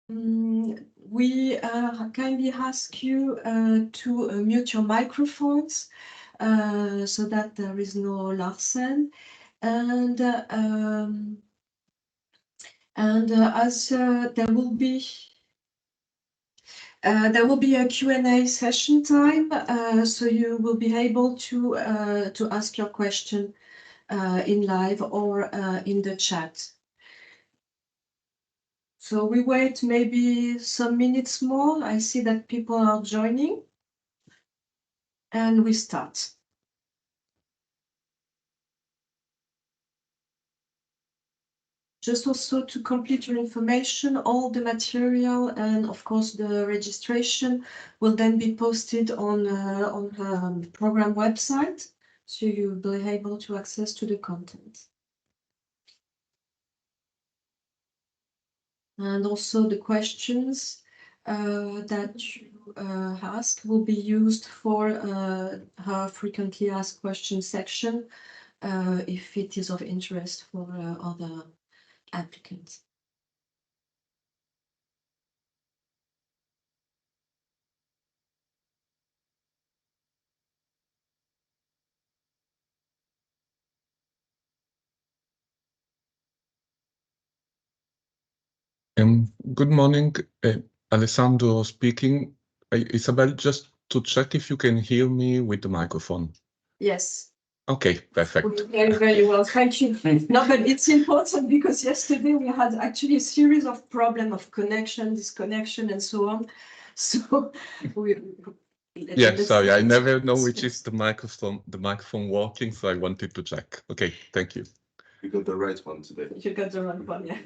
We kindly ask you to mute your microphones so that there is no Larsen. And as there will be a Q&A session time, so you will be able to ask your question in live or in the chat. So we wait maybe some minutes more. I see that people are joining, and we start. Just also to complete your information, all the material and of course the registration will then be posted on the program website, so you'll be able to access to the content. And also the questions that you ask will be used for our frequently asked questions section if it is of interest for other applicants. Good morning, Alessandro speaking. Isabel, just to check if you can hear me with the microphone. Yes. Okay, perfect. Very, very well. Thank you. No, but it's important because yesterday we had actually a series of problems of connection, disconnection, and so on. So Yes, sorry, I never know which is the microphone working, so I wanted to check. Okay, thank you. You got the right one today. You got the right one, yeah.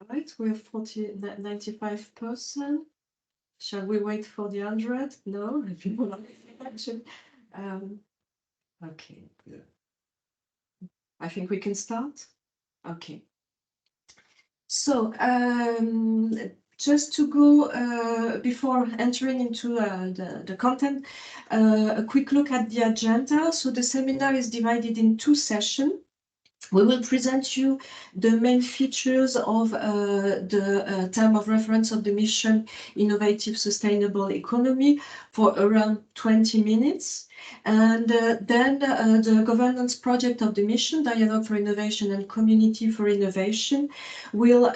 Right, we're 95%. Shall we wait for the 100? No, people are actually. Okay. Yeah. I think we can start. Okay. So just to go before entering into the content, a quick look at the agenda. So the seminar is divided in 2 sessions. We will present you the main features of the term of reference of the mission, Innovative Sustainable Economy, for around 20 minutes. And then the governance project of the mission, Dialogue for Innovation and Community for Innovation, will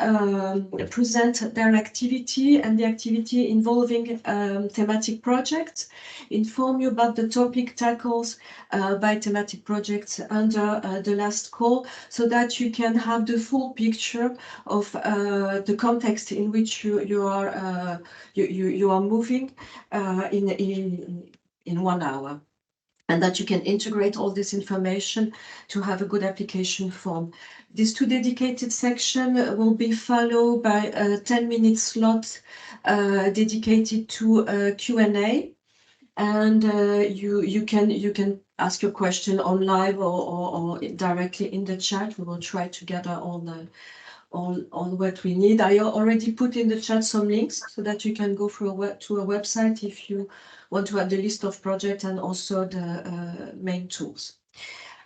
present their activity and the activity involving thematic projects, inform you about the topic tackles by thematic projects under the last call, so that you can have the full picture of the context in which you are moving in 1 hour, and that you can integrate all this information to have a good application form. These 2 dedicated sections will be followed by a 10-minute slot dedicated to Q&A. And you can ask your question on live or directly in the chat. We will try to gather all what we need. I already put in the chat some links so that you can go to a website if you want to have the list of projects and also the main tools.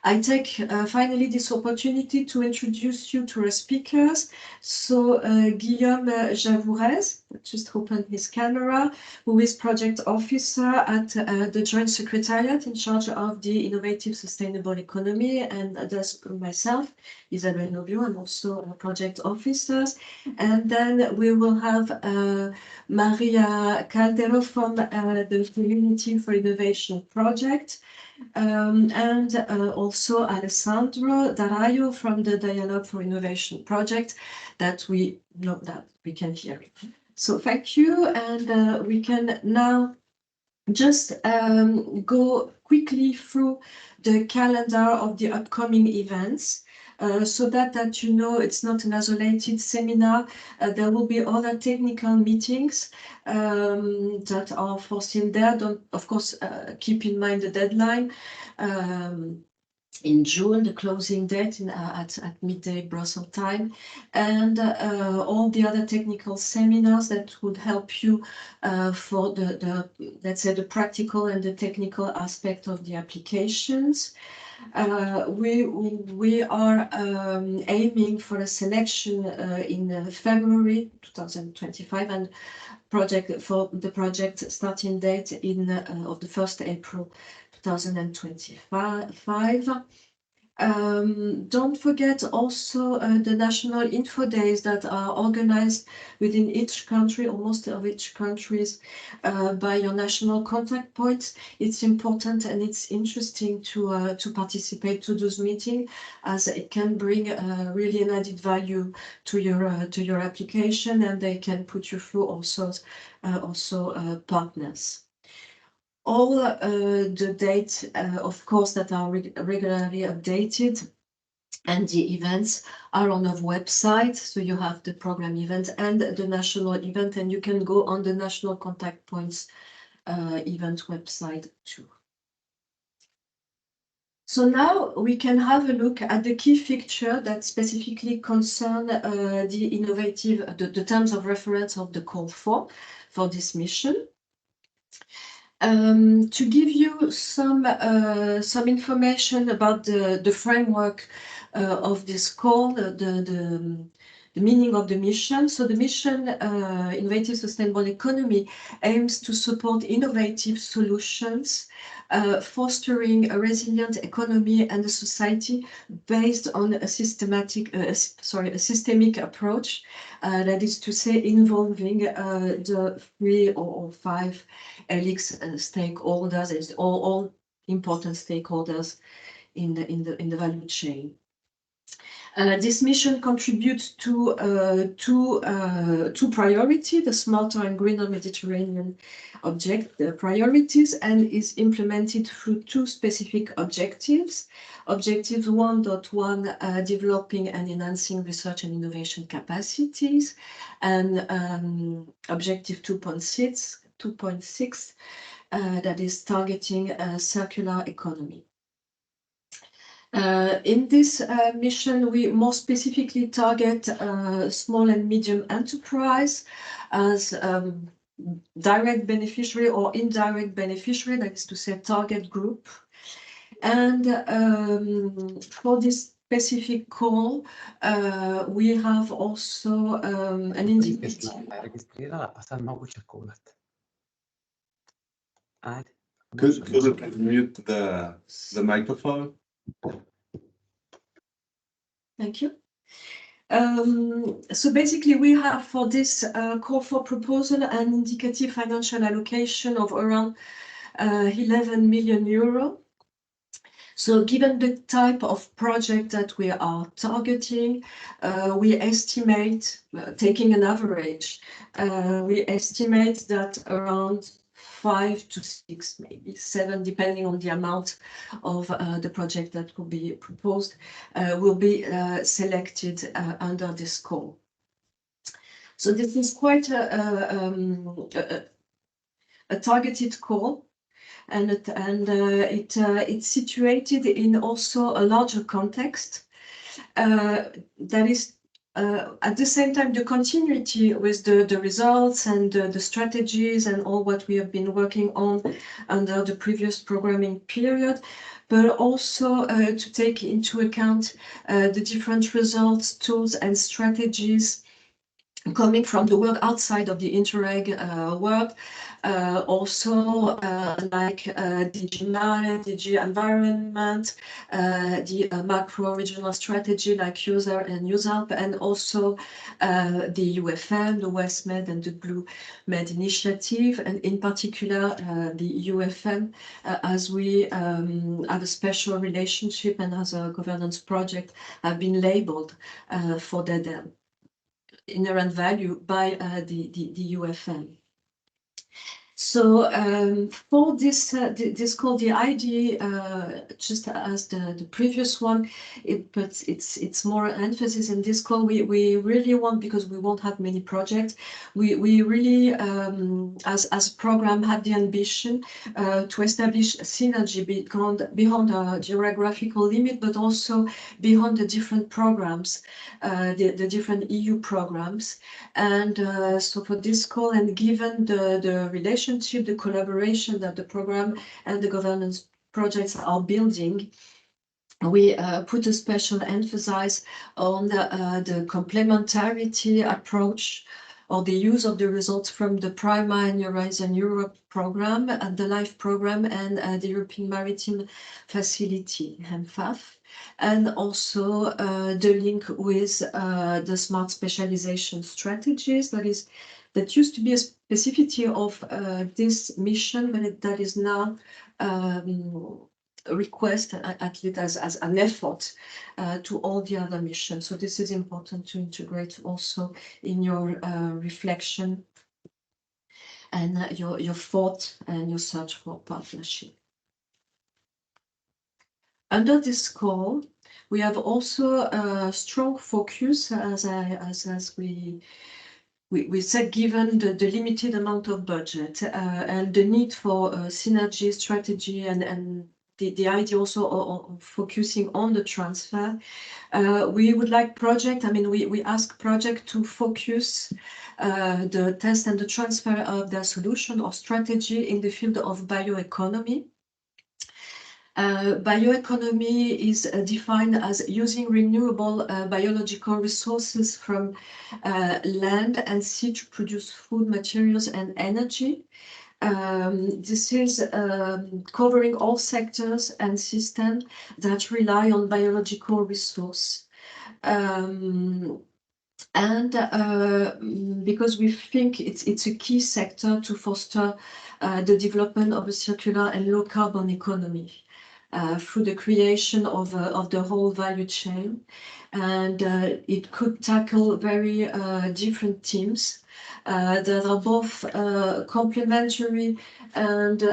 I take finally this opportunity to introduce you to our speakers. So Guillaume Javourez, just opened his camera, who is project officer at the Joint Secretariat in charge of the Innovative Sustainable Economy, and that's myself, Isabelle Novio, I'm also a project officers. And then we will have Maria Caldero from the Community for Innovation project. And also Alessandro Daraio from the Dialogue for Innovation project that we know that we can hear. So thank you, and we can now just go quickly through the calendar of the upcoming events. So that you know it's not an isolated seminar. There will be other technical meetings that are foreseen there. Don't, of course, keep in mind the deadline. In June, the closing date at midday Brussels time, and all the other technical seminars that would help you for the let's say the practical and the technical aspect of the applications. We are aiming for a selection in February 2025, and the project starting date of the 1st April 2025. Don't forget also the national info days that are organized within each country, or most of each countries, by your national contact points. It's important and it's interesting to participate to those meetings, as it can bring really an added value to your application, and they can put you through also partners. All the dates, of course, that are regularly updated, and the events are on our website. So you have the program event and the national event, and you can go on the national contact points event website too. So now we can have a look at the key feature that specifically concern the terms of reference of the call for this mission. To give you some information about the framework of this call, the meaning of the mission. So the mission, Innovative Sustainable Economy, aims to support innovative solutions, fostering a resilient economy and a society based on a systemic approach, that is to say, involving the 3 or 5 helix stakeholders, all important stakeholders in the value chain. This mission contributes to two priorities: the smarter and greener Mediterranean priorities, and is implemented through 2 specific objectives. Objective 1.1, developing and enhancing research and innovation capacities, and objective 2.6, that is targeting a circular economy. In this mission, we more specifically target small and medium enterprise as direct beneficiary or indirect beneficiary, that is to say, target group. And for this specific call, we have also an indicator. Could it mute the microphone? Thank you. So basically, we have for this call for proposal an indicative financial allocation of around 11 million euro. So given the type of project that we are targeting, we estimate, taking an average, we estimate that around 5 to 6, maybe 7, depending on the amount of the project that will be proposed, will be selected under this call. So this is quite a targeted call, and it's situated in also a larger context that is at the same time the continuity with the results and the strategies and all what we have been working on under the previous programming period, but also to take into account the different results, tools and strategies coming from the work outside of the Interreg work, also like DG Mare, DG Environment, the macro regional strategy like user and USALP, and also the UFM, the West Med and the Blue Med initiative, and in particular the UFM, as we have a special relationship and as a governance project have been labeled for their inherent value by the UFM. So for this call, the idea, just as the previous one, but it's more emphasis in this call. We really want, because we won't have many projects, we really as a program had the ambition to establish synergy beyond our geographical limit, but also beyond the different programs, the different EU programs. And so for this call, and given the relationship, the collaboration that the program and the governance projects are building, we put a special emphasis on the complementarity approach or the use of the results from the PRIMA and Horizon Europe program, the LIFE program, and the European Maritime Facility, HEMFAF, and also the link with the smart specialization strategies. That used to be a specificity of this mission, but that is now request at least as an effort to all the other missions. So this is important to integrate also in your reflection and your thought and your search for partnership. Under this call, we have also a strong focus, as we said, given the limited amount of budget and the need for synergy, strategy, and the idea also of focusing on the transfer. We would like project, we ask project to focus the test and the transfer of their solution or strategy in the field of bioeconomy. Bioeconomy is defined as using renewable biological resources from land and sea to produce food, materials, and energy. This is covering all sectors and systems that rely on biological resource. Because we think it's a key sector to foster the development of a circular and low carbon economy through the creation of the whole value chain. And it could tackle very different themes that are both complementary and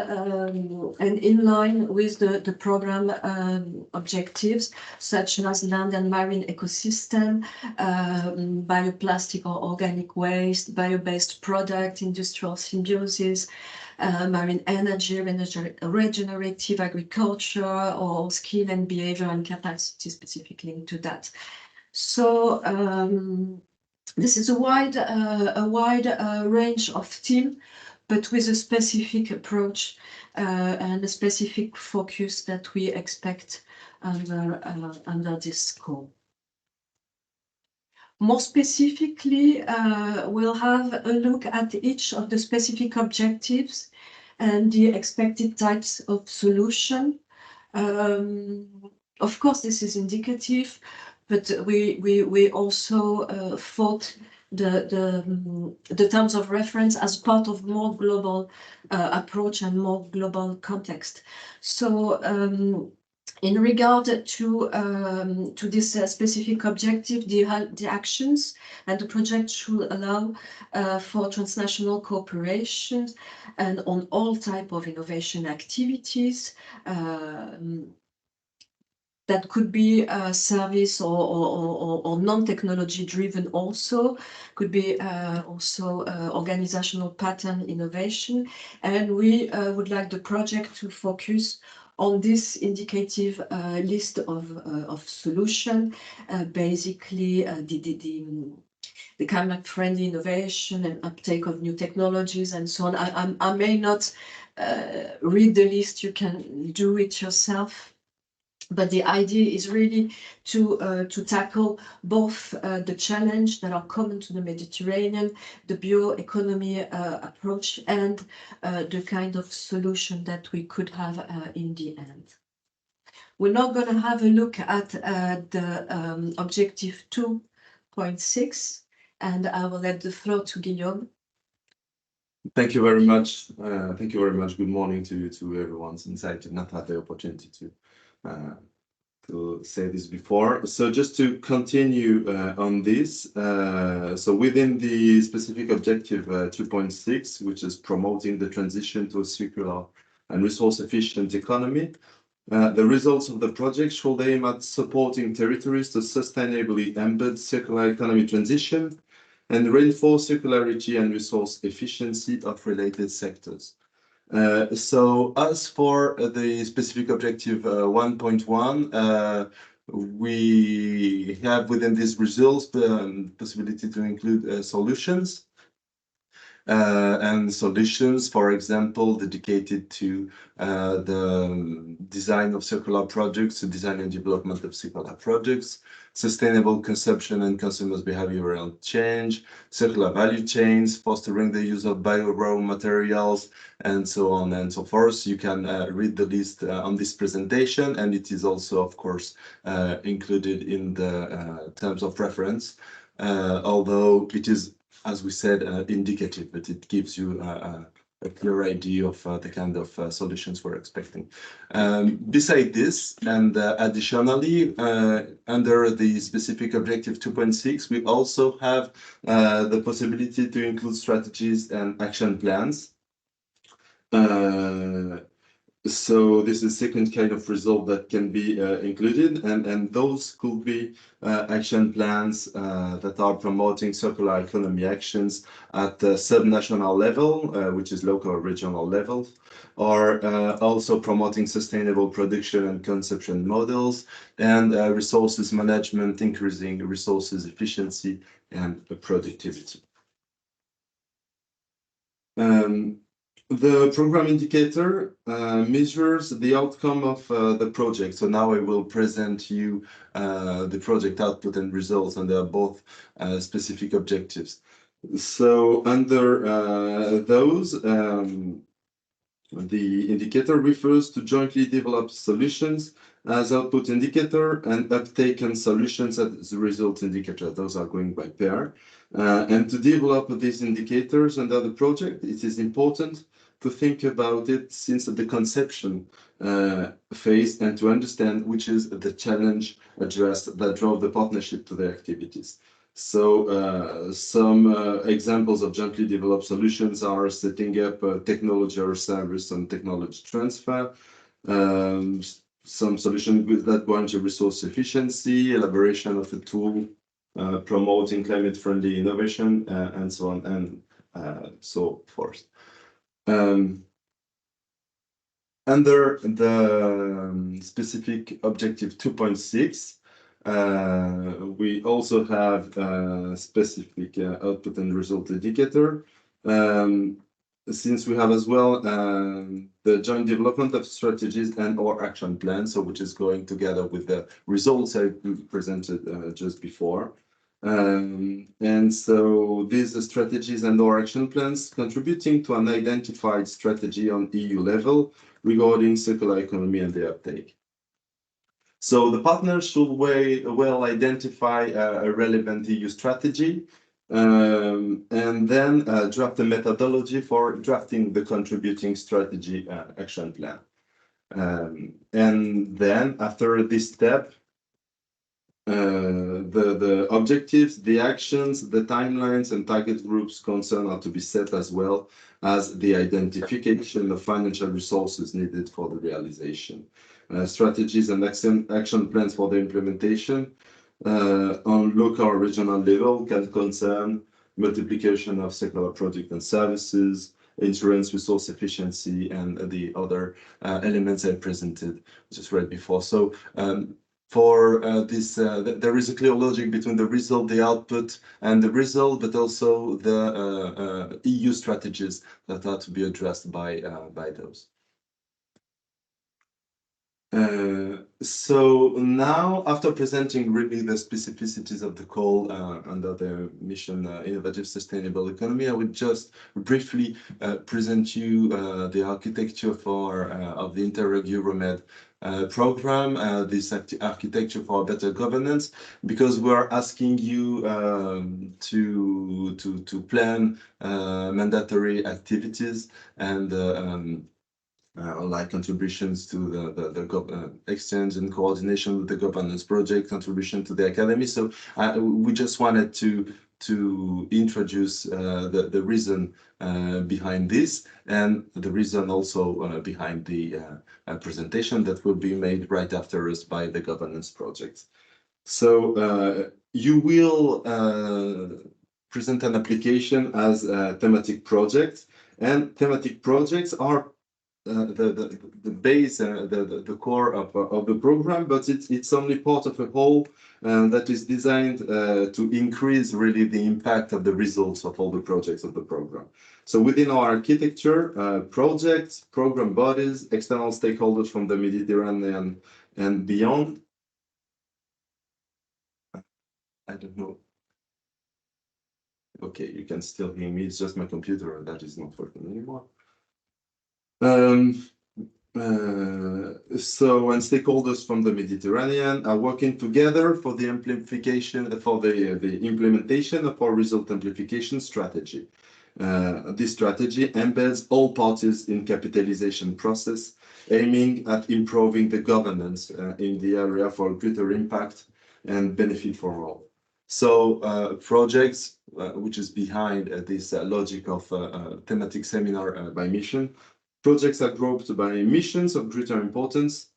in line with the program objectives, such as land and marine ecosystem, bioplastic or organic waste, bio-based product, industrial symbiosis, marine energy, regenerative agriculture, or skill and behavior and capacity specifically into that. So this is a wide range of themes, but with a specific approach and a specific focus that we expect under this scope. More specifically, we'll have a look at each of the specific objectives and the expected types of solution. Of course, this is indicative, but we also thought the terms of reference as part of more global approach and more global context. So in regard to this specific objective, the actions and the project should allow for transnational cooperation and on all type of innovation activities. That could be service or non-technology driven also, could be also organizational pattern innovation. And we would like the project to focus on this indicative list of solution, basically the climate-friendly innovation and uptake of new technologies and so on. I may not read the list, you can do it yourself. But the idea is really to tackle both the challenge that are common to the Mediterranean, the bioeconomy approach, and the kind of solution that we could have in the end. We're now going to have a look at the objective 2.6, and I will let the floor to Guillaume. Thank you very much. Thank you very much. Good morning to everyone, since I did not have the opportunity to say this before. So just to continue on this, so within the specific objective 2.6, which is promoting the transition to a circular and resource efficient economy, the results of the project should aim at supporting territories to sustainably embed circular economy transition and reinforce circularity and resource efficiency of related sectors. So as for the specific objective 1.1, we have within these results the possibility to include solutions. and solutions, for example, dedicated to the design of circular products, the design and development of circular products, sustainable consumption and consumers' behavioral change, circular value chains, fostering the use of bio raw materials, and so on and so forth. You can read the list on this presentation, and it is also, of course, included in the terms of reference, although it is, as we said, indicative, but it gives you a clear idea of the kind of solutions we're expecting. Beside this, and additionally, under the specific objective 2.6, we also have the possibility to include strategies and action plans. So this is the second kind of result that can be included, and those could be action plans that are promoting circular economy actions at the subnational level, which is local or regional level, or also promoting sustainable production and consumption models, and resources management, increasing resources efficiency and productivity. The program indicator measures the outcome of the project. So now I will present you the project output and results, and they are both specific objectives. So under those, the indicator refers to jointly developed solutions as output indicator and uptake and solutions as the result indicator. Those are going by pair. And to develop these indicators under the project, it is important to think about it since the conception phase and to understand which is the challenge addressed that drove the partnership to the activities. So some examples of jointly developed solutions are setting up a technology or service and technology transfer, some solutions that go into resource efficiency, elaboration of a tool, promoting climate-friendly innovation, and so on and so forth. Under the specific objective 2.6, we also have a specific output and result indicator. Since we have as well the joint development of strategies and or action plans, so which is going together with the results I presented just before. And so these strategies and or action plans contributing to an identified strategy on EU level regarding circular economy and the uptake. So the partners should well identify a relevant EU strategy and then draft a methodology for drafting the contributing strategy action plan. And then after this step, the objectives, the actions, the timelines and target groups concerned are to be set, as well as the identification of financial resources needed for the realization. Strategies and action plans for the implementation on local or regional level can concern multiplication of circular products and services, insurance, resource efficiency, and the other elements I presented just right before. So for this, there is a clear logic between the result, the output, and the result, but also the EU strategies that are to be addressed by those. So now, after presenting really the specificities of the call under the mission Innovative Sustainable Economy, I would just briefly present you the architecture for of the Interreg Euromed program, this architecture for better governance, because we're asking you to plan mandatory activities and like contributions to the exchange and coordination with the governance project, contribution to the academy. So we just wanted to introduce the reason behind this, and the reason also behind the presentation that will be made right after us by the governance project. So you will present an application as a thematic project, and thematic projects are the base, the core of the program, but it's only part of a whole that is designed to increase really the impact of the results of all the projects of the program. So within our architecture, projects, program bodies, external stakeholders from the Mediterranean and beyond. I don't know. Okay, you can still hear me. It's just my computer that is not working anymore. So when stakeholders from the Mediterranean are working together for the implementation of our result amplification strategy. This strategy embeds all parties in capitalization process, aiming at improving the governance in the area for greater impact and benefit for all. So projects, which is behind this logic of thematic seminar by mission. Projects are grouped by missions of greater importance,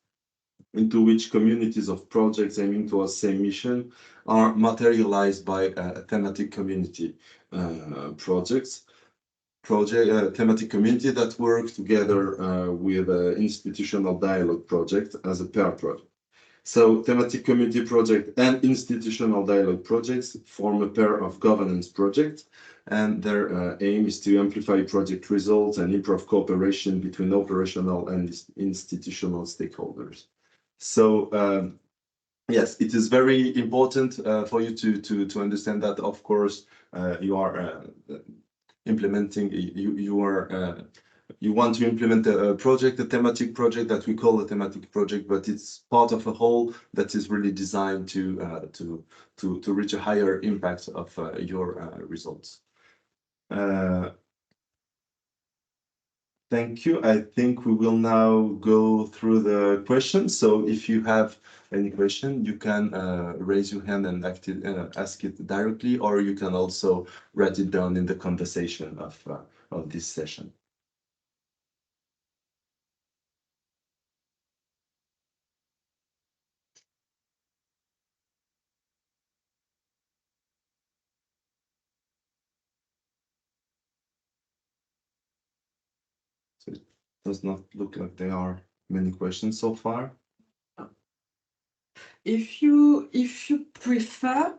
into which communities of projects aiming towards same mission are materialized by thematic community projects. Thematic community that work together with institutional dialogue project as a pair project. So thematic community project and institutional dialogue projects form a pair of governance projects, and their aim is to amplify project results and improve cooperation between operational and institutional stakeholders. So yes, it is very important for you to understand that, of course, you are implementing, you want to implement a project, a thematic project that we call a thematic project, but it's part of a whole that is really designed to reach a higher impact of your results. Thank you. I think we will now go through the questions. So if you have any question, you can raise your hand and ask it directly, or you can also write it down in the conversation of this session. So it does not look like there are many questions so far. If you prefer,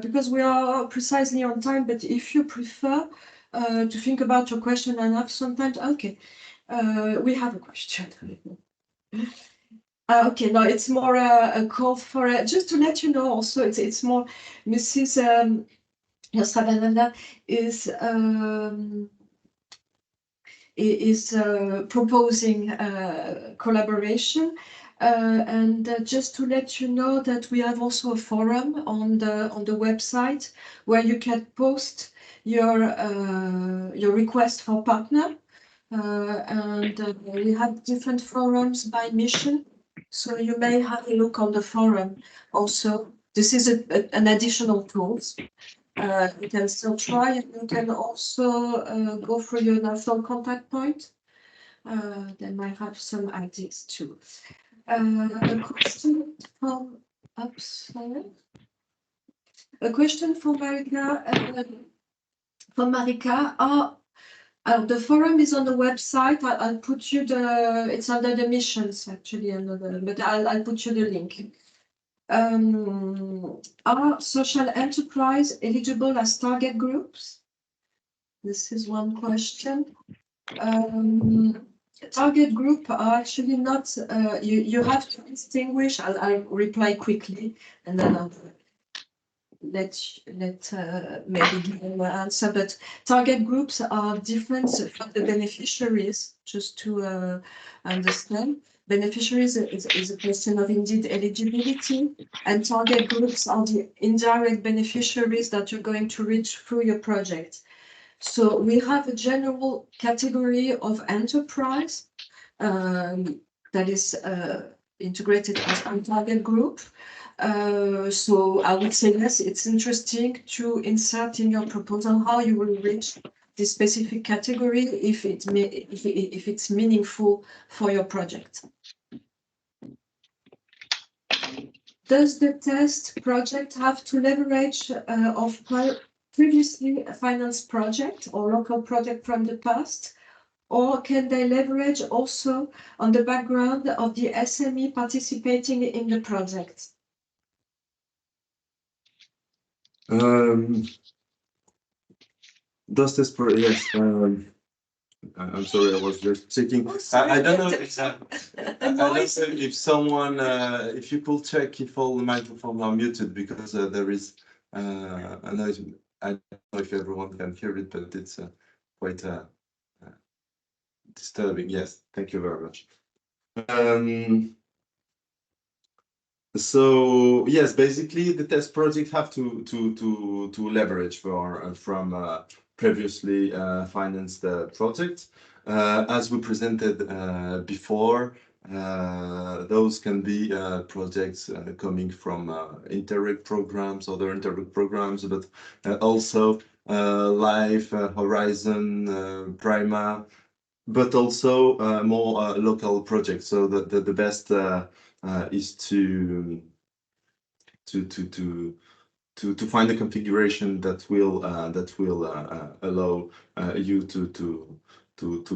because we are precisely on time, but if you prefer to think about your question and have some time, okay, we have a question. Okay, no, it's more a call for just to let you know. Also, it's more Mrs. Yostravananda is proposing collaboration. And just to let you know that we have also a forum on the website where you can post your request for partner, and we have different forums by mission, so you may have a look on the forum also. This is an additional tool. You can still try, and you can also go through your national contact point. They might have some ideas too. A question from upside. A question from Marika. The forum is on the website. I'll put you it's under the missions actually, but I'll put you the link. Are social enterprise eligible as target groups? This is one question. Target group are actually not, you have to distinguish. I'll reply quickly and then I'll let maybe give them an answer, but target groups are different from the beneficiaries, just to understand. Beneficiaries is a question of indeed eligibility, and target groups are the indirect beneficiaries that you're going to reach through your project. So we have a general category of enterprise that is integrated as a target group. So I would say yes, it's interesting to insert in your proposal how you will reach this specific category if it's meaningful for your project. Does the test project have to leverage of previously financed project or local project from the past, or can they leverage also on the background of the SME participating in the project? Does this yes. I'm sorry, I was just checking. Oh, sorry. I don't know if I don't know if someone, if you could check if all the microphones are muted, because there is a noise. I don't know if everyone can hear it, but it's quite disturbing. Yes, thank you very much. So yes, basically the test project have to leverage from previously financed projects. As we presented before, those can be projects coming from Interreg programs, other Interreg programs, but also Life, Horizon, Prima, but also more local projects. So the best is to find a configuration that will allow you to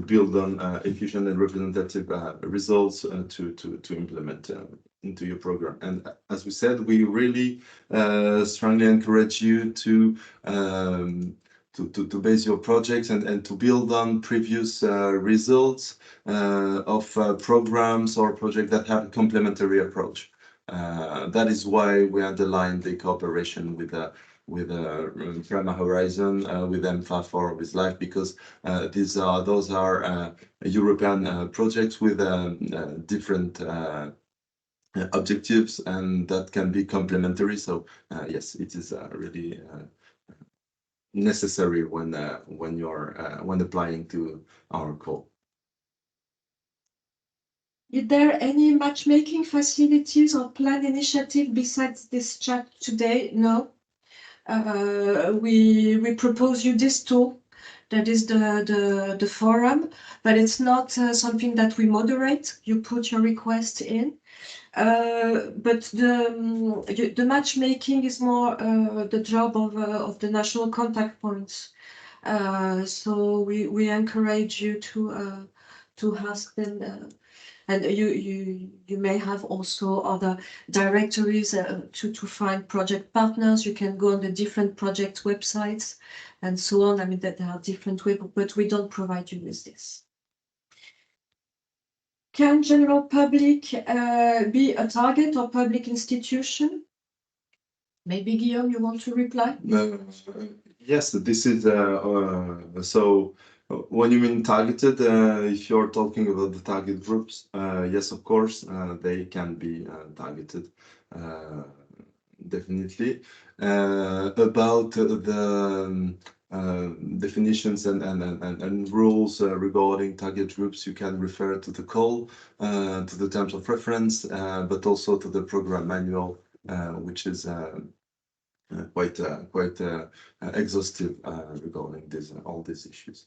build on efficient and representative results to implement into your program. And as we said, we really strongly encourage you to base your projects and to build on previous results of programs or projects that have a complementary approach. That is why we underline the cooperation with Prima Horizon, with MFA for with Life, because those are European projects with different objectives, and that can be complementary. So yes, it is really necessary when you're when applying to our call. Is there any matchmaking facilities or planned initiative besides this chat today? No. We propose you this tool, that is the forum, but it's not something that we moderate. You put your request in. But the matchmaking is more the job of the national contact points. So we encourage you to ask them, and you may have also other directories to find project partners. You can go on the different project websites and so on. I mean, that there are different ways, but we don't provide you with this. Can general public be a target or public institution? Maybe Guillaume, you want to reply? Yes, this is so when you mean targeted, if you're talking about the target groups, yes, of course, they can be targeted, definitely. About the definitions and rules regarding target groups, you can refer to the call, to the terms of reference, but also to the program manual, which is quite exhaustive regarding all these issues.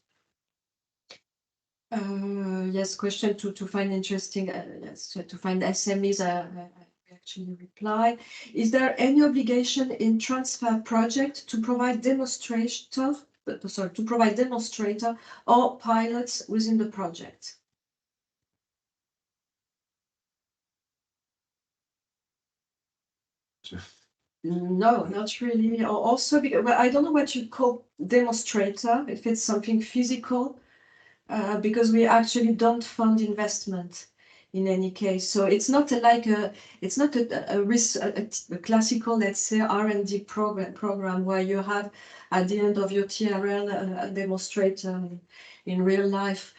Yes, question to find interesting. Yes, to find SMEs. I actually reply. Is there any obligation in transfer project to provide demonstrator? Sorry, to provide demonstrator or pilots within the project? No, not really. Also, because, well, I don't know what you call demonstrator, if it's something physical, because we actually don't fund investment in any case. So it's not it's not a classical, let's say, R&D program where you have at the end of your TRL a demonstrator in real life.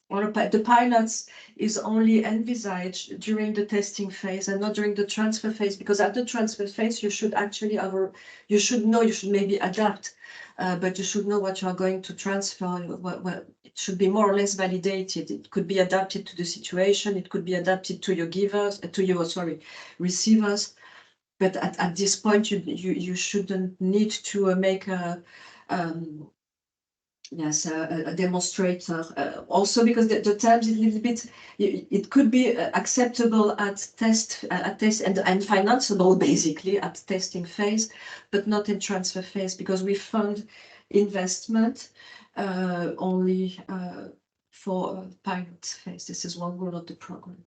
The pilots is only envisaged during the testing phase and not during the transfer phase, because at the transfer phase you should actually you should maybe adapt, but you should know what you are going to transfer. It should be more or less validated. It could be adapted to the situation. It could be adapted to your receivers. But at this point, you shouldn't need to make a demonstrator. Also, because the terms is a little bit, it could be acceptable at test and financeable basically at testing phase, but not in transfer phase, because we fund investment, only for pilot phase. This is one rule of the program.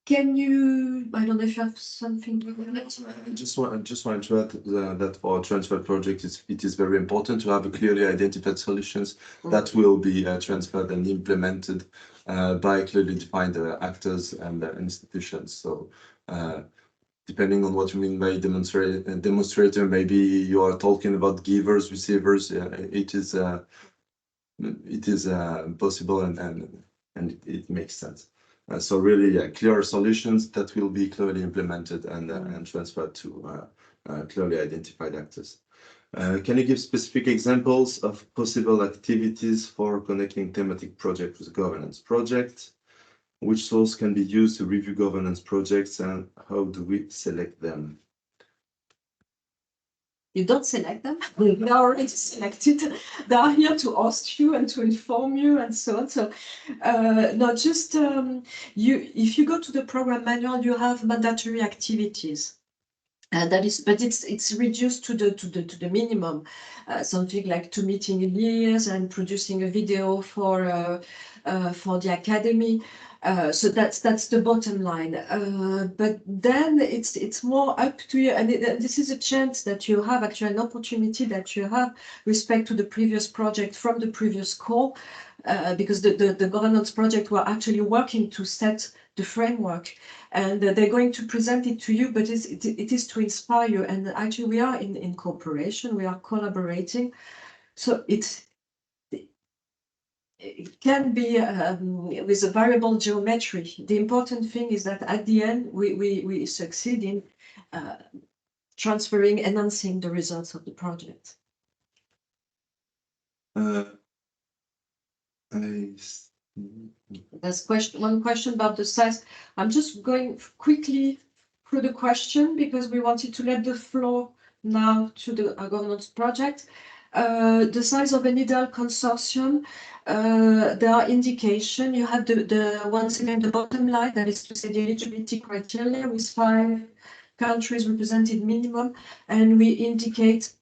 Can you, I don't know if you have something to I just want to add that for a transfer project, it is very important to have a clearly identified solutions that will be transferred and implemented by clearly defined actors and institutions. So depending on what you mean by demonstrator, maybe you are talking about givers, receivers. It is possible and it makes sense. So really, clear solutions that will be clearly implemented and transferred to clearly identified actors. Can you give specific examples of possible activities for connecting thematic project with governance project? Which source can be used to review governance projects and how do we select them? You don't select them, they are already selected. They are here to host you and to inform you and so on. So not just if you go to the program manual, you have mandatory activities. That is, but it's reduced to the minimum, something like 2 meetings a year and producing a video for the academy. So that's the bottom line. But then it's more up to you, and this is a chance that you have, actually an opportunity that you have respect to the previous project from the previous call, because the governance project were actually working to set the framework, and they're going to present it to you, but it is to inspire you. And actually we are in cooperation, we are collaborating. So it can be with a variable geometry. The important thing is that at the end we succeed in transferring, enhancing the results of the project. There's one question about the size. I'm just going quickly through the question because we wanted to let the floor now to the governance project. The size of an ideal consortium, there are indication. You have the once again the bottom line, that is to say the eligibility criteria with 5 countries represented minimum, and we indicate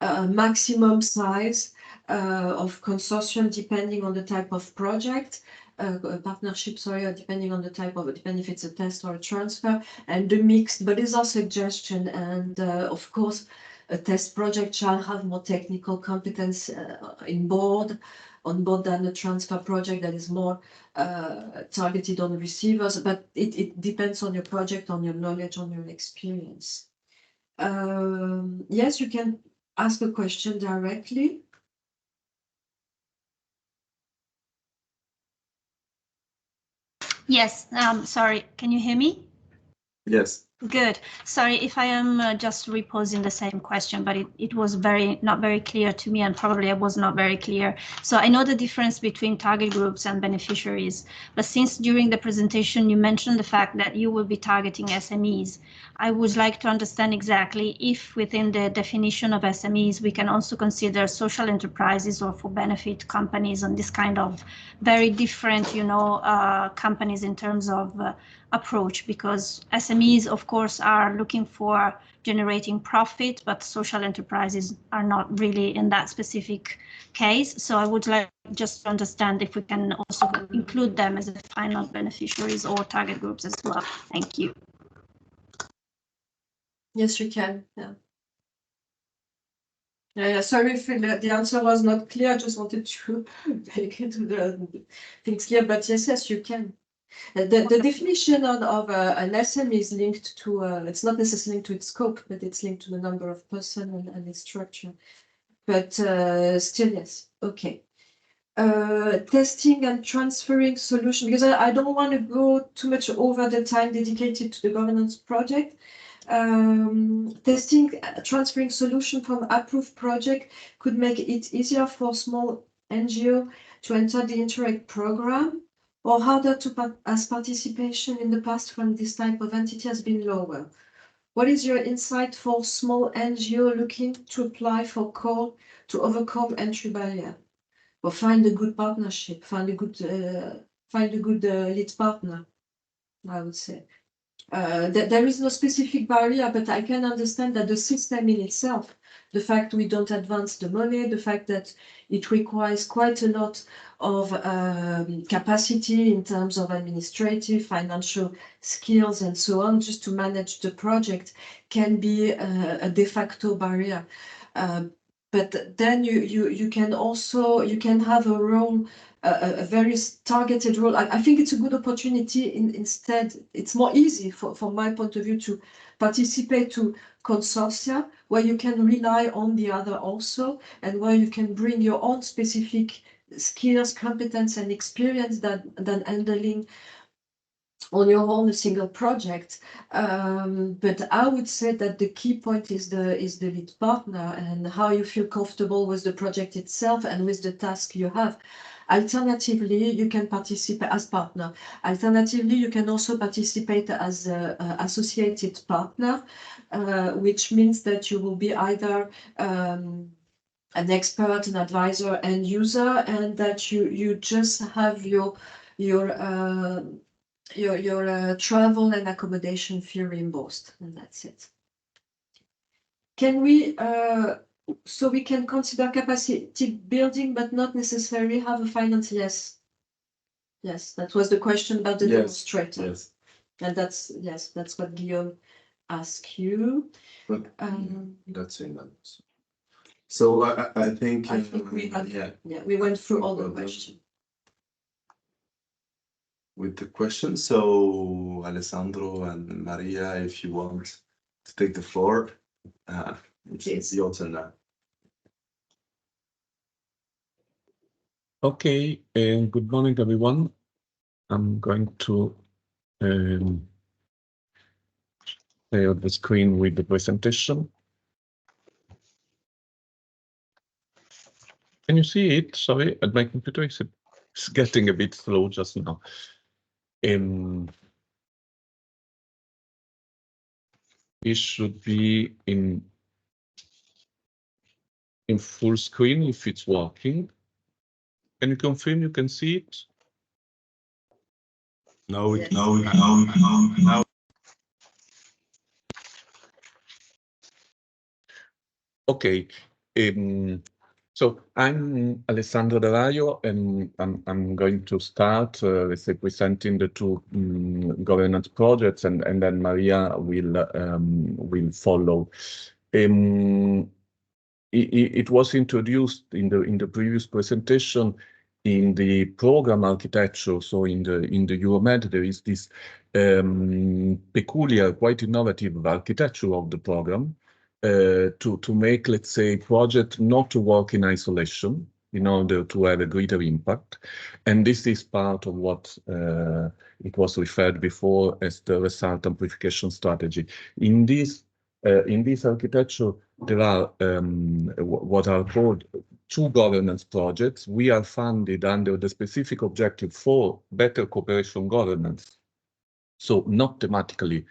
maximum size of consortium depending on the type of project, partnership, sorry, depending on the type of, depending if it's a test or a transfer, and the mixed, but it's our suggestion. And of course, a test project shall have more technical competence on board than a transfer project that is more targeted on receivers, but it depends on your project, on your knowledge, on your experience. Yes, you can ask a question directly. Yes, sorry, can you hear me? Yes. Good. Sorry if I am just reposing the same question, but it was not very clear to me, and probably I was not very clear. So I know the difference between target groups and beneficiaries, but since during the presentation you mentioned the fact that you will be targeting SMEs, I would like to understand exactly if within the definition of SMEs we can also consider social enterprises or for benefit companies and this kind of very different, companies in terms of approach, because SMEs of course are looking for generating profit, but social enterprises are not really in that specific case. So I would like just to understand if we can also include them as a final beneficiaries or target groups as well. Thank you. Yes, you can. Yeah. Sorry if the answer was not clear. I just wanted to make it to the things clear, but yes, you can. The definition of an SME is linked to, it's not necessarily linked to its scope, but it's linked to the number of persons and its structure. But still, yes. Okay. Testing and transferring solution, because I don't want to go too much over the time dedicated to the governance project. Testing, transferring solution from approved project could make it easier for small NGO to enter the Interact program, or harder as participation in the past from this type of entity has been lower. What is your insight for small NGO looking to apply for call to overcome entry barrier, or find a good partnership, find a good lead partner, I would say. There is no specific barrier, but I can understand that the system in itself, the fact we don't advance the money, the fact that it requires quite a lot of capacity in terms of administrative, financial skills and so on, just to manage the project can be a de facto barrier. But then you can also, you can have a role, a very targeted role. I think it's a good opportunity. Instead, it's more easy from my point of view to participate to consortia where you can rely on the other also, and where you can bring your own specific skills, competence, and experience than handling on your own a single project. But I would say that the key point is the lead partner and how you feel comfortable with the project itself and with the task you have. Alternatively, you can participate as partner. Alternatively, you can also participate as an associated partner, which means that you will be either an expert, an advisor, end user, and that you just have your travel and accommodation fee reimbursed, and that's it. Can we, so we can consider capacity building, but not necessarily have a finance? Yes. Yes, that was the question about the demonstrator. Yes. And that's, yes, that's what Guillaume asked you. But that's in that. So I think we had, we went through all the questions. With the questions. So Alessandro and Maria, if you want to take the floor, it's your turn now. Okay, and good morning, everyone. I'm going to share the screen with the presentation. Can you see it? Sorry, at my computer it's getting a bit slow just now. It should be in full screen if it's working. Can you confirm you can see it? No. Okay. So I'm Alessandro Delaio, and I'm going to start, let's say, presenting the two governance projects, and then Maria will follow. It was introduced in the previous presentation in the program architecture. So in the Euromed there is this peculiar, quite innovative architecture of the program. To make, let's say, project not to work in isolation in order to have a greater impact. And this is part of what it was referred before as the result amplification strategy. In this architecture, there are what are called two governance projects. We are funded under the specific objective for better cooperation governance. So not thematically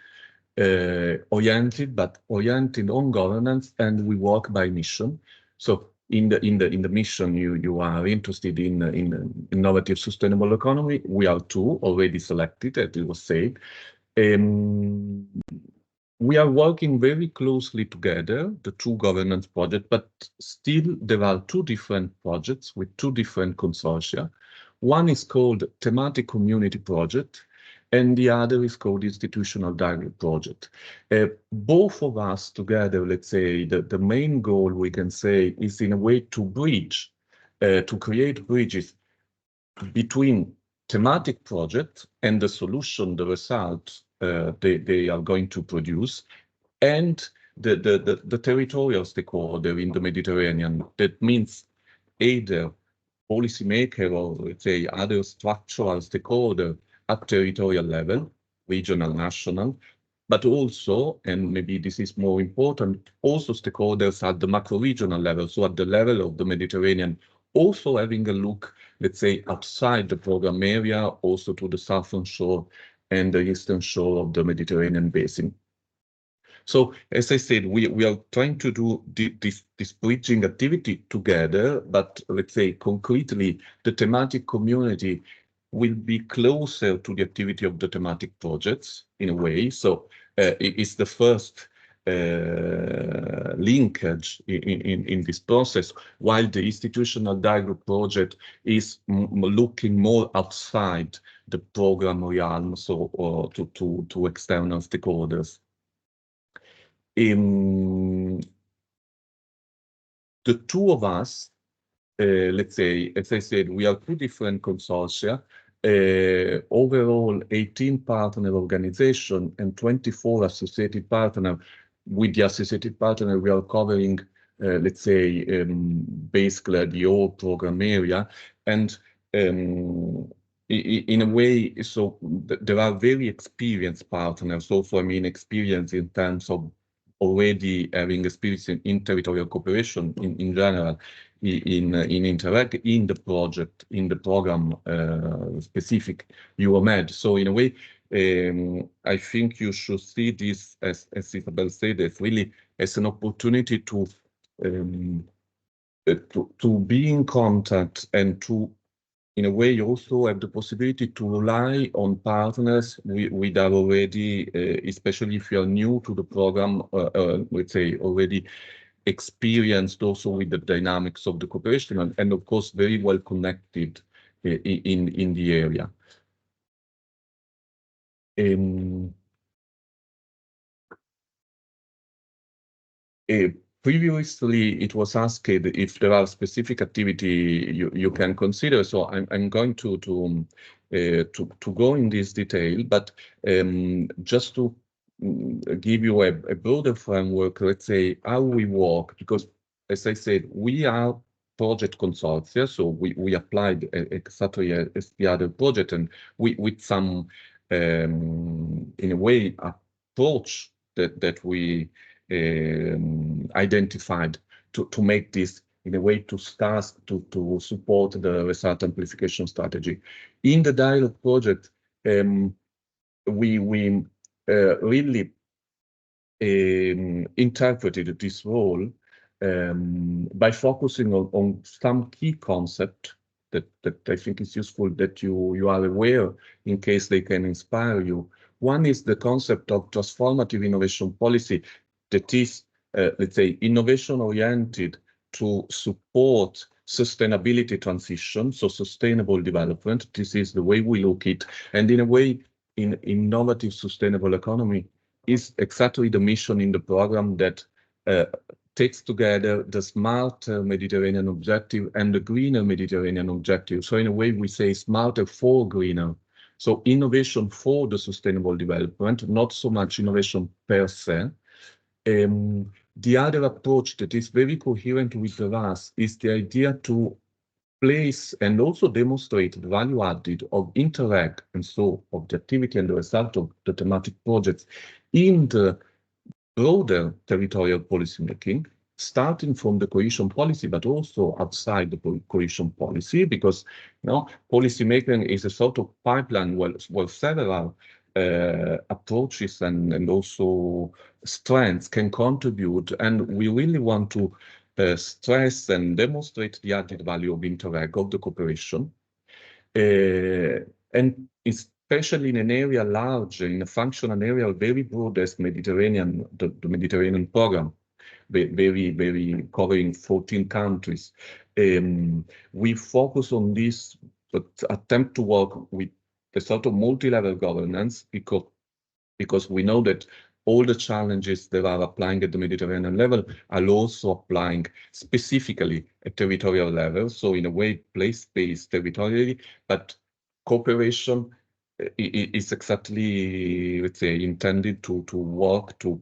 oriented, but oriented on governance, and we work by mission. So in the mission, you are interested in innovative sustainable economy. We are two already selected, as it was said. We are working very closely together, the two governance projects, but still there are two different projects with two different consortia. One is called Thematic Community Project, and the other is called Institutional Dialogue Project. Both of us together, let's say, the main goal we can say is in a way to bridge, to create bridges between thematic project and the solution, the result they are going to produce, and the territorial stakeholder in the Mediterranean. That means either policymaker or, let's say, other structural stakeholder at territorial level, regional, national, but also, and maybe this is more important, also stakeholders at the macro-regional level, so at the level of the Mediterranean, also having a look, let's say, outside the program area, also to the southern shore and the eastern shore of the Mediterranean basin. So, as I said, we are trying to do this bridging activity together, but let's say concretely, the thematic community will be closer to the activity of the thematic projects in a way. So it's the first linkage in this process, while the institutional dialogue project is looking more outside the program realm, so to external stakeholders. The two of us, let's say, as I said, we are two different consortia, overall 18 partner organization and 24 associated partner. With the associated partner, we are covering, let's say, basically the whole program area. And in a way, so there are very experienced partners, also, I mean, experience in terms of already having experience in territorial cooperation in general, in Interreg, in the project, in the program specific Euromed. So in a way, I think you should see this, as Isabel said, as really as an opportunity to be in contact and to, in a way, also have the possibility to rely on partners we are already, especially if you are new to the program, let's say already experienced also with the dynamics of the cooperation, and of course very well connected in the area. Previously, it was asked if there are specific activity you can consider. So I'm going to go in this detail, but just to give you a broader framework, let's say how we work, because as I said, we are project consortia, so we applied exactly as the other project, and with some in a way approach that we identified to make this in a way to start to support the result amplification strategy. In the dialogue project, we really interpreted this role by focusing on some key concept that I think is useful that you are aware in case they can inspire you. One is the concept of transformative innovation policy that is, let's say, innovation oriented to support sustainability transition, so sustainable development. This is the way we look at it. And in a way, in innovative sustainable economy is exactly the mission in the program that takes together the smarter Mediterranean objective and the greener Mediterranean objective. So in a way, we say smarter for greener. So innovation for the sustainable development, not so much innovation per se. The other approach that is very coherent with the RAS is the idea to place and also demonstrate the value added of Interreg, and so of the activity and the result of the thematic projects in the broader territorial policy making, starting from the cohesion policy, but also outside the cohesion policy, because policy making is a sort of pipeline where several approaches and also strengths can contribute, and we really want to stress and demonstrate the added value of Interreg, of the cooperation, and especially in an area large, in a functional area very broad as Mediterranean, the Mediterranean program, very covering 14 countries. We focus on this, but attempt to work with a sort of multi-level governance because we know that all the challenges that are applying at the Mediterranean level are also applying specifically at territorial level. So in a way, place-based territorially, but cooperation is exactly, let's say, intended to work to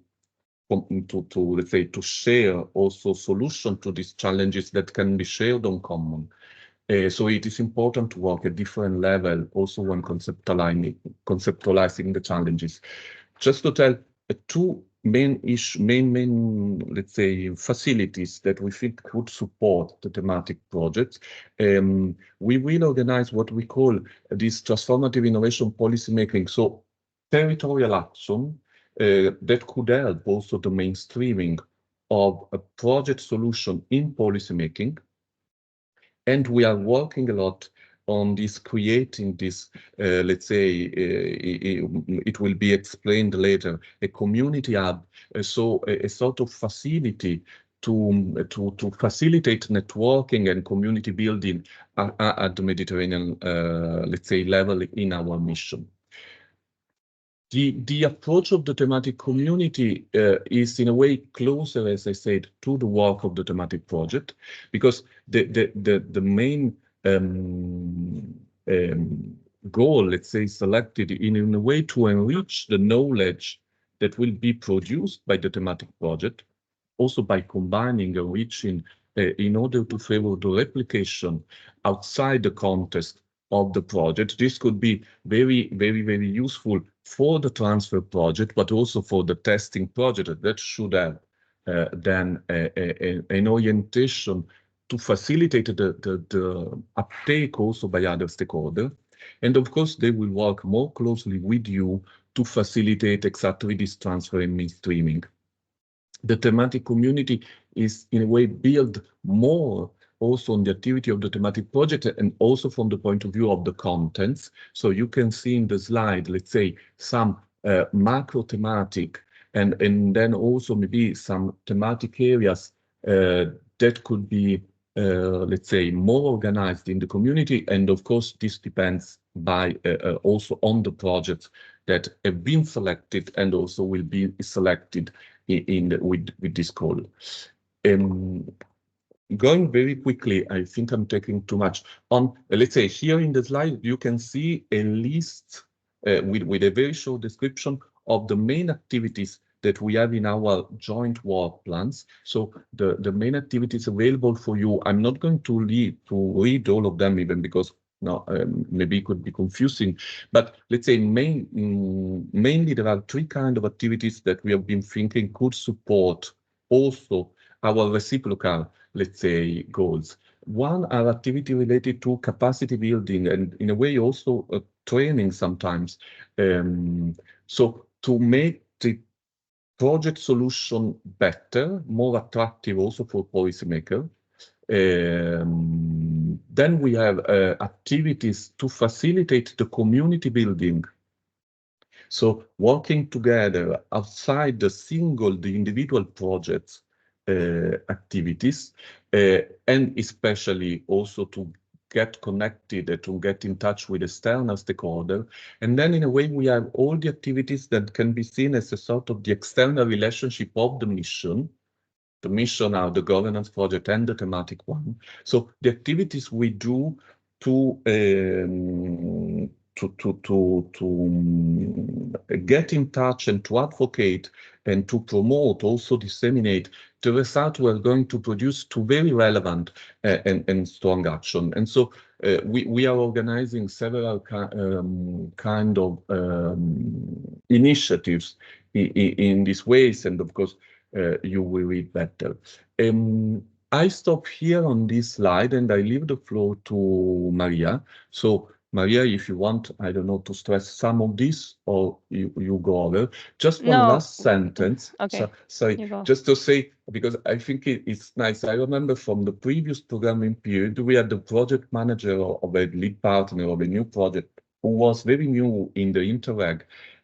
let's say, to share also solutions to these challenges that can be shared on common. So it is important to work at different level also when conceptualizing the challenges. Just to tell two main, let's say, facilities that we think could support the thematic projects. We will organize what we call this transformative innovation policy making. So territorial action that could help also the mainstreaming of a project solution in policy making. And we are working a lot on this creating this, let's say, it will be explained later, a community hub, so a sort of facility to facilitate networking and community building at the Mediterranean, let's say, level in our mission. The approach of the thematic community is in a way closer, as I said, to the work of the thematic project, because the main goal, let's say, selected in a way to enrich the knowledge that will be produced by the thematic project, also by combining and reaching in order to favor the replication outside the context of the project. This could be very, very, very useful for the transfer project, but also for the testing project that should have then an orientation to facilitate the uptake also by other stakeholders. And of course, they will work more closely with you to facilitate exactly this transfer and mainstreaming. The thematic community is in a way built more also on the activity of the thematic project and also from the point of view of the contents. So you can see in the slide, let's say, some macro thematic and then also maybe some thematic areas that could be, let's say, more organized in the community. And of course, this depends by also on the projects that have been selected and also will be selected with this call. Going very quickly, I think I'm taking too much on, let's say, here in the slide, you can see a list with a very short description of the main activities that we have in our joint work plans. So the main activities available for you, I'm not going to read all of them even because maybe it could be confusing, but let's say mainly there are three kinds of activities that we have been thinking could support also our reciprocal, let's say, goals. One are activity related to capacity building and in a way also training sometimes. So to make the project solution better, more attractive also for policymakers. Then we have activities to facilitate the community building. So working together outside the individual projects activities, and especially also to get connected, to get in touch with external stakeholders. And then in a way, we have all the activities that can be seen as a sort of the external relationship of the mission. The mission are the governance project and the thematic one. So the activities we do to get in touch and to advocate and to promote, also disseminate the result we are going to produce to very relevant and strong action. And so we are organizing several kind of initiatives in these ways, and of course you will read better. I stop here on this slide and I leave the floor to Maria. So Maria, if you want, I don't know, to stress some of this or you go over. Just one last sentence. Okay. Sorry, just to say, because I think it's nice. I remember from the previous programming period, we had the project manager of a lead partner of a new project who was very new in the Interreg.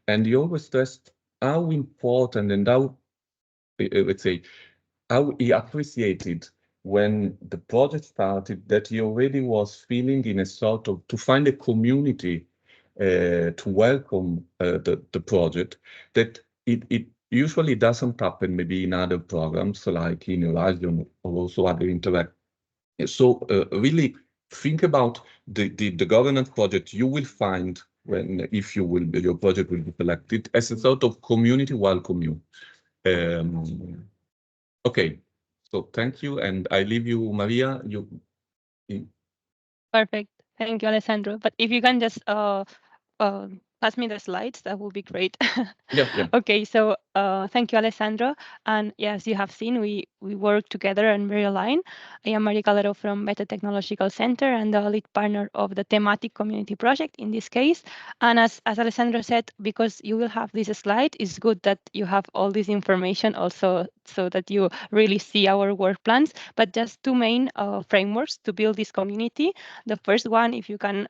And he always stressed how important and how, let's say, how he appreciated when the project started that he already was feeling in a sort of to find a community to welcome the project, that it usually doesn't happen maybe in other programs like in Horizon or also other Interact. So really think about the governance project you will find when, if you will, your project will be selected as a sort of community welcome you. Okay, so thank you, and I leave you, Maria. Perfect. Thank you, Alessandro. But if you can just pass me the slides, that would be great. Yeah. Okay, so thank you, Alessandro. And yes, you have seen, we work together and very aligned. I am Maria Calero from Beta Technological Center and the lead partner of the Thematic community project in this case. And as Alessandro said, because you will have this slide, it's good that you have all this information also so that you really see our work plans. But just two main frameworks to build this community. The first one, if you can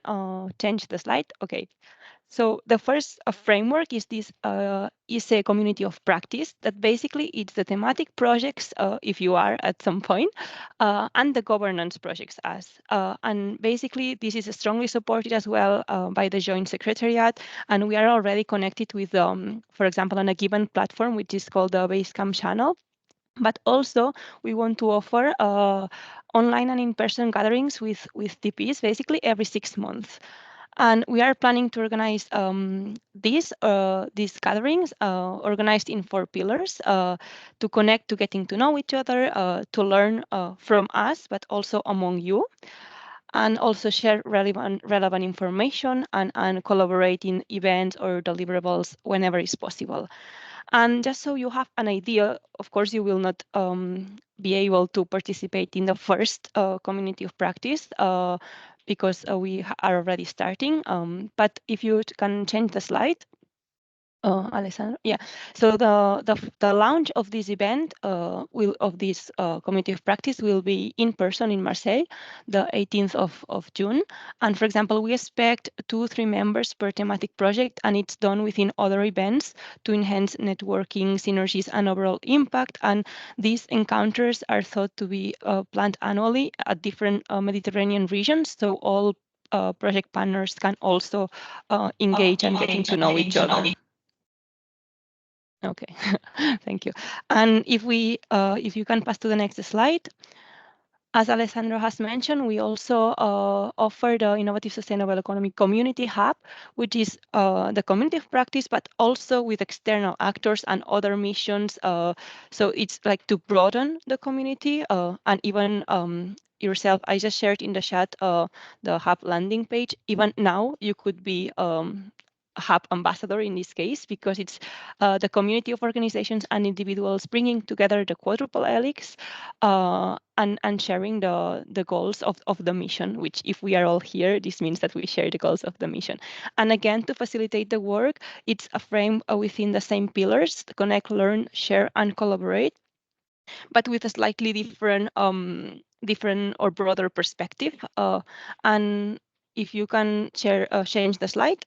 change the slide, okay. So the first framework is this is a community of practice that basically it's the thematic projects, if you are at some point, and the governance projects as. And basically this is strongly supported as well by the Joint Secretariat, and we are already connected with, for example, on a given platform, which is called the Basecamp channel. But also we want to offer online and in-person gatherings with TPs basically every 6 months. And we are planning to organize these gatherings organized in 4 pillars to connect, to getting to know each other, to learn from us, but also among you, and also share relevant information and collaborate in events or deliverables whenever is possible. And just so you have an idea, of course, you will not be able to participate in the first community of practice because we are already starting. But if you can change the slide, Alessandro, yeah. So the launch of this event of this community of practice will be in person in Marseille, the 18th of June. And for example, we expect 2-3 members per thematic project, and it's done within other events to enhance networking, synergies, and overall impact. And these encounters are thought to be planned annually at different Mediterranean regions, so all project partners can also engage and getting to know each other. Okay, thank you. And if you can pass to the next slide. As Alessandro has mentioned, we also offer the Innovative Sustainable Economy Community Hub, which is the community of practice, but also with external actors and other missions. So it's like to broaden the community and even yourself. I just shared in the chat the hub landing page. Even now, you could be hub ambassador in this case, because it's the community of organizations and individuals bringing together the quadruple helix and sharing the goals of the mission, which if we are all here, this means that we share the goals of the mission. And again, to facilitate the work, it's a frame within the same pillars: connect, learn, share, and collaborate, but with a slightly different or broader perspective. And if you can change the slide.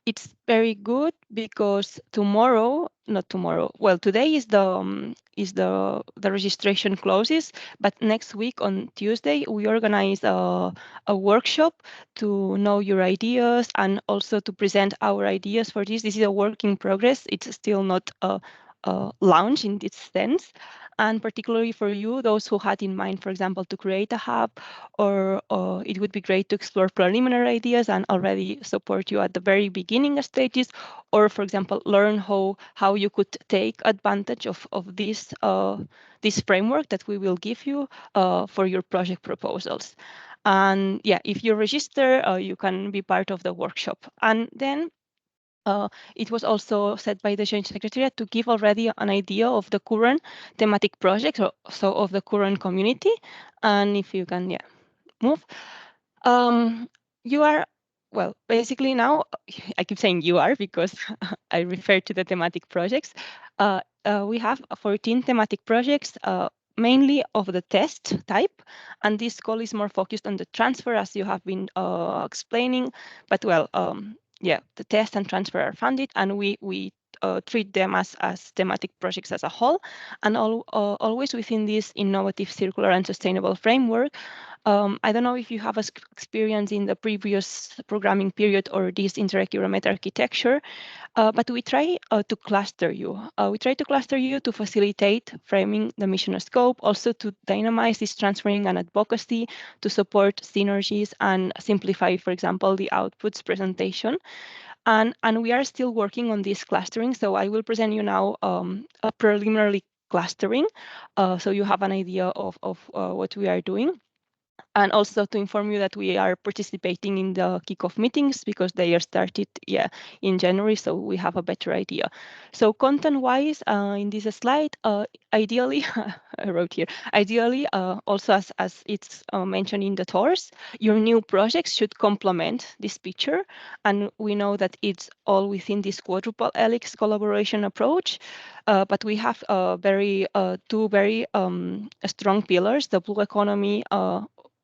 It's very good because today is the registration closes, but next week on Tuesday we organize a workshop to know your ideas and also to present our ideas for this. This is a work in progress. It's still not launch in this sense. And particularly for you, those who had in mind, for example, to create a hub, or it would be great to explore preliminary ideas and already support you at the very beginning stages, or for example, learn how you could take advantage of this this framework that we will give you for your project proposals. And yeah, if you register, you can be part of the workshop. And then it was also said by the Joint Secretariat to give already an idea of the current thematic project, so of the current community. And if you can, yeah, move. You are, well, basically now, I keep saying you are because I refer to the thematic projects. We have 14 thematic projects, mainly of the test type, and this call is more focused on the transfer, as you have been explaining. But well, yeah, the test and transfer are funded, and we treat them as thematic projects as a whole, and always within this innovative, circular, and sustainable framework. I don't know if you have experience in the previous programming period or this Interreg architecture, but we try to cluster you. We try to cluster you to facilitate framing the mission scope, also to dynamize this transferring and advocacy, to support synergies and simplify, for example, the outputs presentation. And we are still working on this clustering. So I will present you now a preliminary clustering, so you have an idea of what we are doing. And also to inform you that we are participating in the kickoff meetings because they are started in January, so we have a better idea. So content-wise, in this slide, ideally, I wrote here, ideally, also as it's mentioned in the tours, your new projects should complement this picture. And we know that it's all within this quadruple helix collaboration approach, but we have two very strong pillars, the blue economy,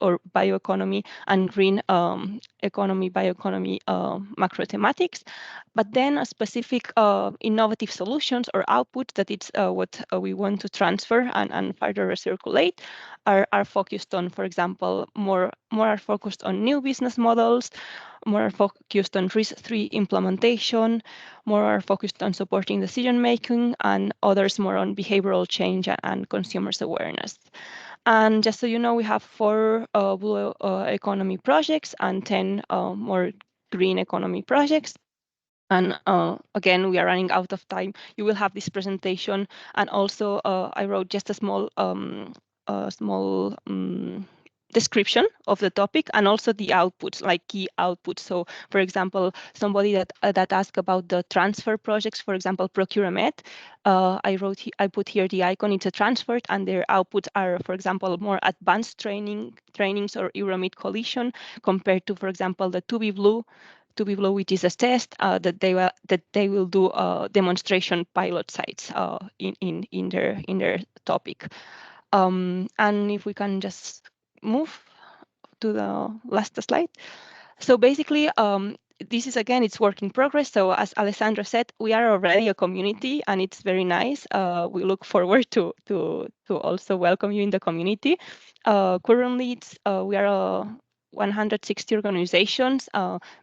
or bioeconomy, and green economy, bioeconomy macro thematics. But then specific innovative solutions or outputs that it's what we want to transfer and further recirculate are focused on, for example, more are focused on new business models, more are focused on risk-free implementation, more are focused on supporting decision making, and others more on behavioral change and consumers awareness. And just so you know, we have 4 blue economy projects and 10 more green economy projects. And again, we are running out of time. You will have this presentation, and also I wrote just a small description of the topic and also the outputs, like key outputs. So, for example, somebody that asked about the transfer projects, for example, Procure-Med, I put here the icon. It's a transfer, and their outputs are, for example, more advanced trainings or Euromid collision compared to, for example, the 2B Blue, which is a test that they will do demonstration pilot sites in their topic. And if we can just move to the last slide. So basically, this is, again, it's work in progress. So as Alessandra said, we are already a community, and it's very nice. We look forward to also welcome you in the community. Currently, we are 160 organizations,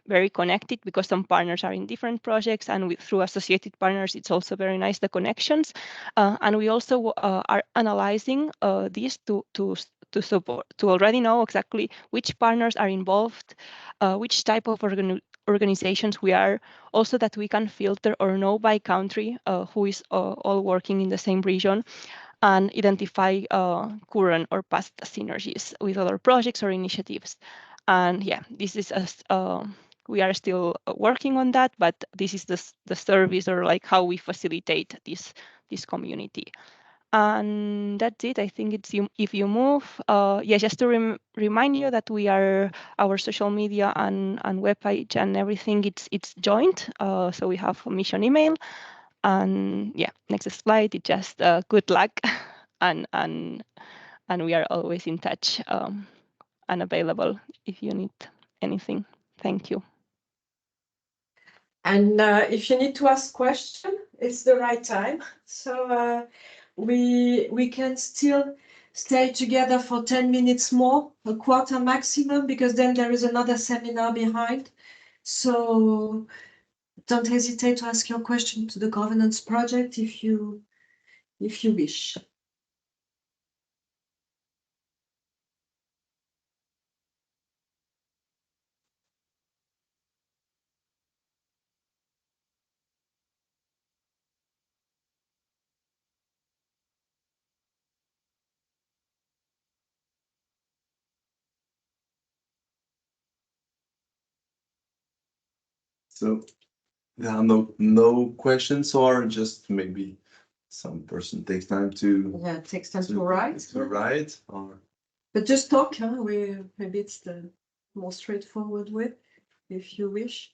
very connected because some partners are in different projects, and through associated partners, it's also very nice, the connections. And we also are analyzing this to support, to already know exactly which partners are involved, which type of organizations we are, also that we can filter or know by country who is all working in the same region, and identify current or past synergies with other projects or initiatives. And yeah, this is we are still working on that, but this is the service, or like how we facilitate this community. And that's it. I think it's if you move, just to remind you that we are, our social media and webpage and everything, it's joined. So we have a mission email, and yeah, next slide. It's just good luck, and we are always in touch and available if you need anything. Thank you. And if you need to ask question, it's the right time. So we can still stay together for 10 minutes more, a quarter maximum, because then there is another seminar behind. So don't hesitate to ask your question to the governance project if you wish. So there are no questions, or just maybe some person takes time to Yeah, it takes time to write. to write, or But just talk, huh? Maybe it's the more straightforward way, if you wish.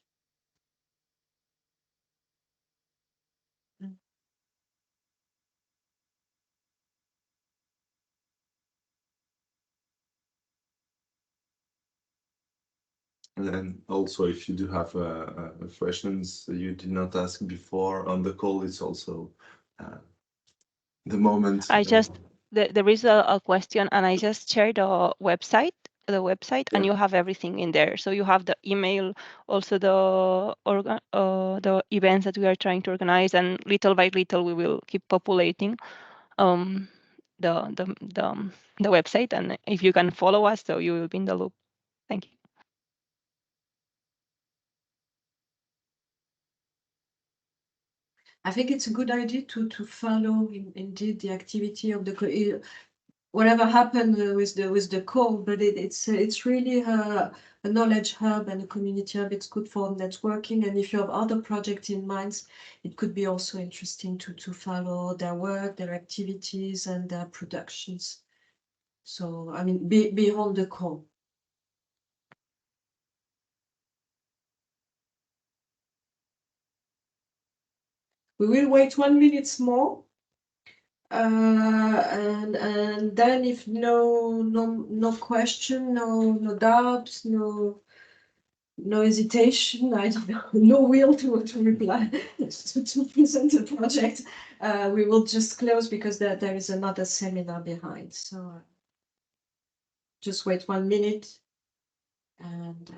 and then also if you do have questions you did not ask before on the call, it's also the moment. There is a question, and I just shared the website, and you have everything in there. So you have the email, also the events that we are trying to organize, and little by little we will keep populating the website. And if you can follow us, so you will be in the loop. Thank you. I think it's a good idea to follow indeed the activity of the whatever happened with the call, but it's really a knowledge hub and a community hub. It's good for networking, and if you have other projects in mind, it could be also interesting to follow their work, their activities, and their productions. So I mean, beyond the call. We will wait 1 minute more. And then if no question, no doubts, no hesitation, I don't know, no will to reply, to present the project, we will just close because there is another seminar behind. So just wait 1 minute and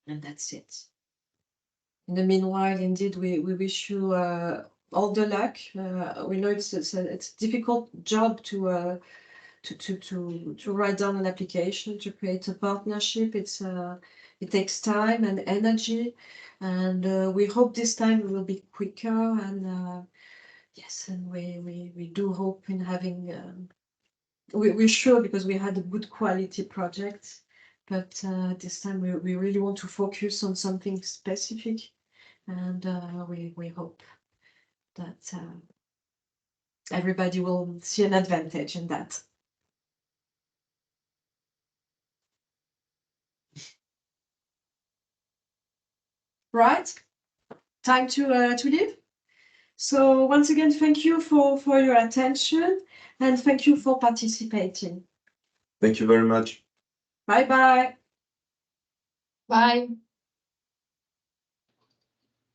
that's it. In the meanwhile, indeed, we wish you all the luck. We know it's a difficult job to write down an application, to create a partnership. It takes time and energy, and we hope this time we will be quicker. And yes, and we do hope in having. We're sure because we had a good quality project, but this time we really want to focus on something specific. And we hope that everybody will see an advantage in that. Right? Time to leave. So once again, thank you for your attention and thank you for participating. Thank you very much. Bye-bye. Bye.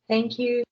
Thank you.